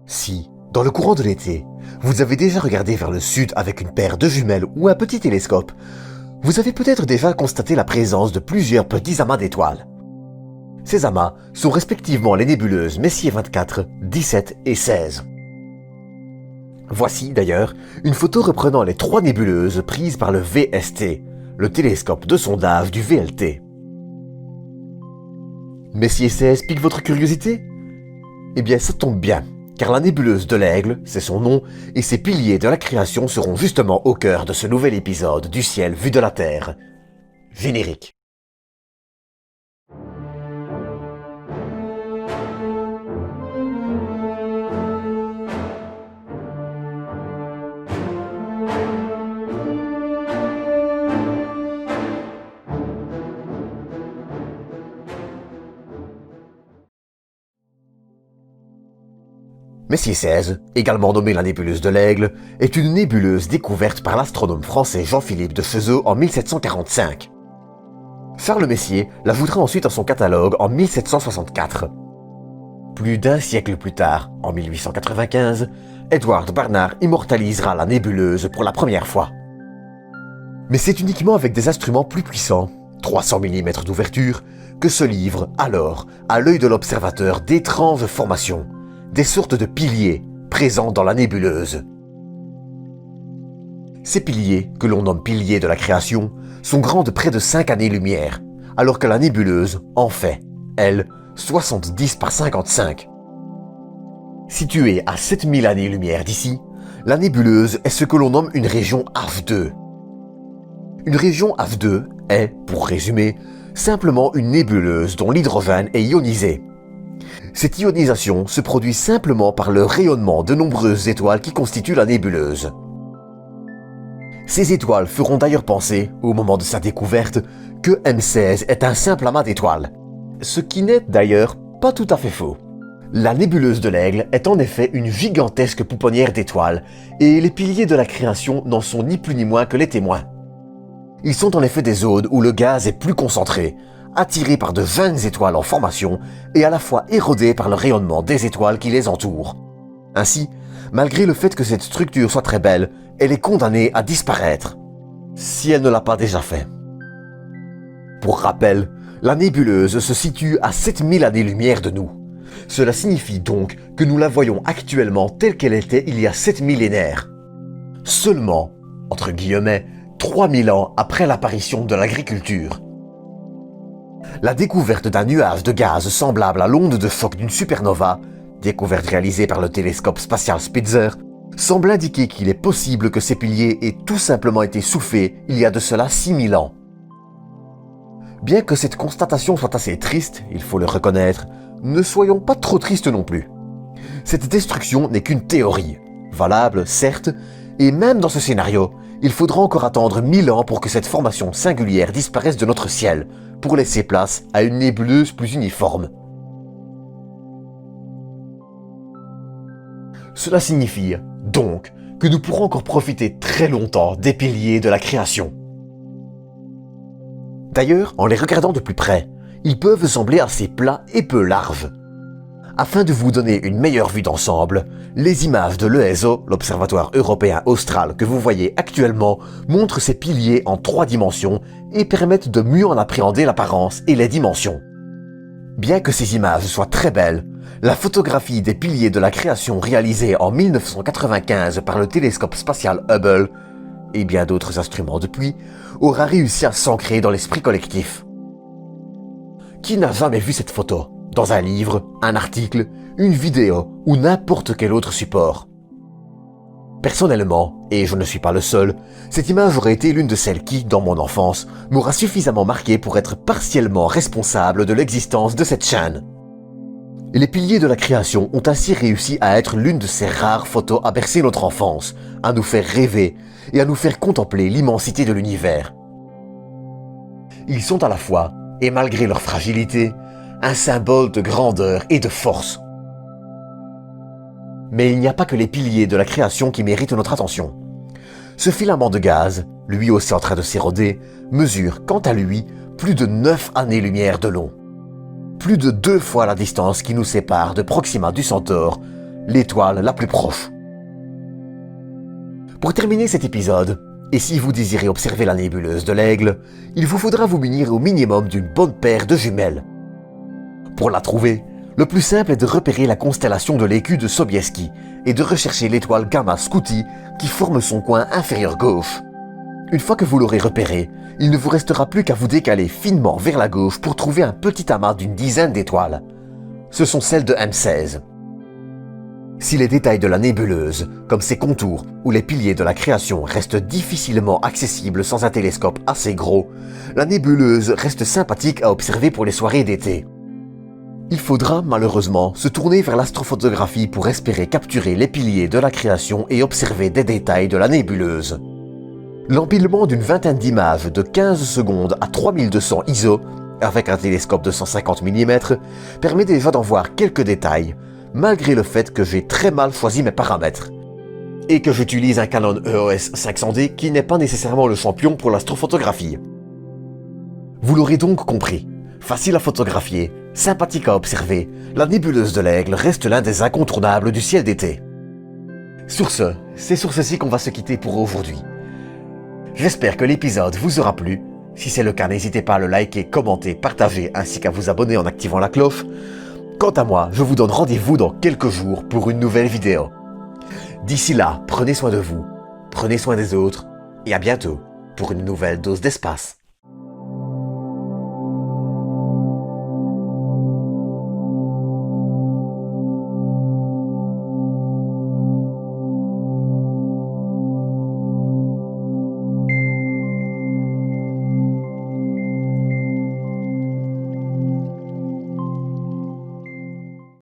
Si, dans le courant de l'été, vous avez déjà regardé vers le sud avec une paire de jumelles ou un petit télescope, vous avez peut-être déjà constaté la présence de plusieurs petits amas d'étoiles. Ces amas sont respectivement les nébuleuses Messier 24, 17 et 16. Voici d'ailleurs une photo reprenant les 3 nébuleuses prises par le VST, le télescope de sondage du VLT. Messier 16 pique votre curiosité? Eh bien ça tombe bien, car la nébuleuse de l'Aigle, c'est son nom, et ses piliers de la création seront justement au cœur de ce nouvel épisode du ciel vu de la Terre. Générique. Messier 16, également nommée la nébuleuse de l'Aigle, est une nébuleuse découverte par l'astronome français Jean-Philippe de Chezeaux en 1745. Charles Messier l'ajoutera ensuite à son catalogue en 1764. Plus d'un siècle plus tard, en 1895, Edward Barnard immortalisera la nébuleuse pour la première fois. Mais c'est uniquement avec des instruments plus puissants, 300 mm d'ouverture, que se livrent alors, à l'œil de l'observateur, d'étranges formations, des sortes de piliers présents dans la nébuleuse. Ces piliers, que l'on nomme piliers de la création, sont grands de près de 5 années-lumière, alors que la nébuleuse en fait, elle, 70 par 55. Située à 7000 années-lumière d'ici, la nébuleuse est ce que l'on nomme une région HAF2. Une région HAF2 est, pour résumer, simplement une nébuleuse dont l'hydrogène est ionisé. Cette ionisation se produit simplement par le rayonnement de nombreuses étoiles qui constituent la nébuleuse. Ces étoiles feront d'ailleurs penser, au moment de sa découverte, que M16 est un simple amas d'étoiles. Ce qui n'est d'ailleurs pas tout à fait faux. La nébuleuse de l'Aigle est en effet une gigantesque pouponnière d'étoiles, et les piliers de la création n'en sont ni plus ni moins que les témoins. Ils sont en effet des zones où le gaz est plus concentré, attirés par de jeunes étoiles en formation et à la fois érodés par le rayonnement des étoiles qui les entourent. Ainsi, malgré le fait que cette structure soit très belle, elle est condamnée à disparaître, si elle ne l'a pas déjà fait. Pour rappel, la nébuleuse se situe à 7000 années-lumière de nous. Cela signifie donc que nous la voyons actuellement telle qu'elle était il y a 7 millénaires. Seulement, entre guillemets, 3000 ans après l'apparition de l'agriculture. La découverte d'un nuage de gaz semblable à l'onde de choc d'une supernova, découverte réalisée par le télescope spatial Spitzer, semble indiquer qu'il est possible que ces piliers aient tout simplement été soufflés il y a de cela 6000 ans. Bien que cette constatation soit assez triste, il faut le reconnaître, ne soyons pas trop tristes non plus. Cette destruction n'est qu'une théorie, valable certes, et même dans ce scénario, il faudra encore attendre 1000 ans pour que cette formation singulière disparaisse de notre ciel, pour laisser place à une nébuleuse plus uniforme. Cela signifie, donc, que nous pourrons encore profiter très longtemps des piliers de la création. D'ailleurs, en les regardant de plus près, ils peuvent sembler assez plats et peu larges. Afin de vous donner une meilleure vue d'ensemble, les images de l'ESO, l'Observatoire européen austral que vous voyez actuellement, montrent ces piliers en 3 dimensions et permettent de mieux en appréhender l'apparence et les dimensions. Bien que ces images soient très belles, la photographie des piliers de la création réalisée en 1995 par le télescope spatial Hubble, et bien d'autres instruments depuis, aura réussi à s'ancrer dans l'esprit collectif. Qui n'a jamais vu cette photo ? Dans un livre, un article, une vidéo ou n'importe quel autre support. Personnellement, et je ne suis pas le seul, cette image aurait été l'une de celles qui, dans mon enfance, m'aura suffisamment marqué pour être partiellement responsable de l'existence de cette chaîne. Les piliers de la création ont ainsi réussi à être l'une de ces rares photos à bercer notre enfance, à nous faire rêver et à nous faire contempler l'immensité de l'univers. Ils sont à la fois, et malgré leur fragilité, un symbole de grandeur et de force. Mais il n'y a pas que les piliers de la création qui méritent notre attention. Ce filament de gaz, lui aussi en train de s'éroder, mesure, quant à lui, plus de 9 années-lumière de long. Plus de 2 fois la distance qui nous sépare de Proxima du Centaure, l'étoile la plus proche. Pour terminer cet épisode, et si vous désirez observer la nébuleuse de l'Aigle, il vous faudra vous munir au minimum d'une bonne paire de jumelles. Pour la trouver, le plus simple est de repérer la constellation de l'écu de Sobieski et de rechercher l'étoile Gamma Scuti qui forme son coin inférieur gauche. Une fois que vous l'aurez repérée, il ne vous restera plus qu'à vous décaler finement vers la gauche pour trouver un petit amas d'une dizaine d'étoiles. Ce sont celles de M16. Si les détails de la nébuleuse, comme ses contours ou les piliers de la création, restent difficilement accessibles sans un télescope assez gros, la nébuleuse reste sympathique à observer pour les soirées d'été. Il faudra malheureusement se tourner vers l'astrophotographie pour espérer capturer les piliers de la création et observer des détails de la nébuleuse. L'empilement d'une vingtaine d'images de 15 secondes à 3200 ISO, avec un télescope de 150 mm, permet déjà d'en voir quelques détails, malgré le fait que j'ai très mal choisi mes paramètres. Et que j'utilise un Canon EOS 500D qui n'est pas nécessairement le champion pour l'astrophotographie. Vous l'aurez donc compris, facile à photographier, sympathique à observer, la nébuleuse de l'Aigle reste l'un des incontournables du ciel d'été. Sur ce, c'est sur ceci qu'on va se quitter pour aujourd'hui. J'espère que l'épisode vous aura plu. Si c'est le cas, n'hésitez pas à le liker, commenter, partager ainsi qu'à vous abonner en activant la cloche. Quant à moi, je vous donne rendez-vous dans quelques jours pour une nouvelle vidéo. D'ici là, prenez soin de vous, prenez soin des autres et à bientôt pour une nouvelle dose d'espace.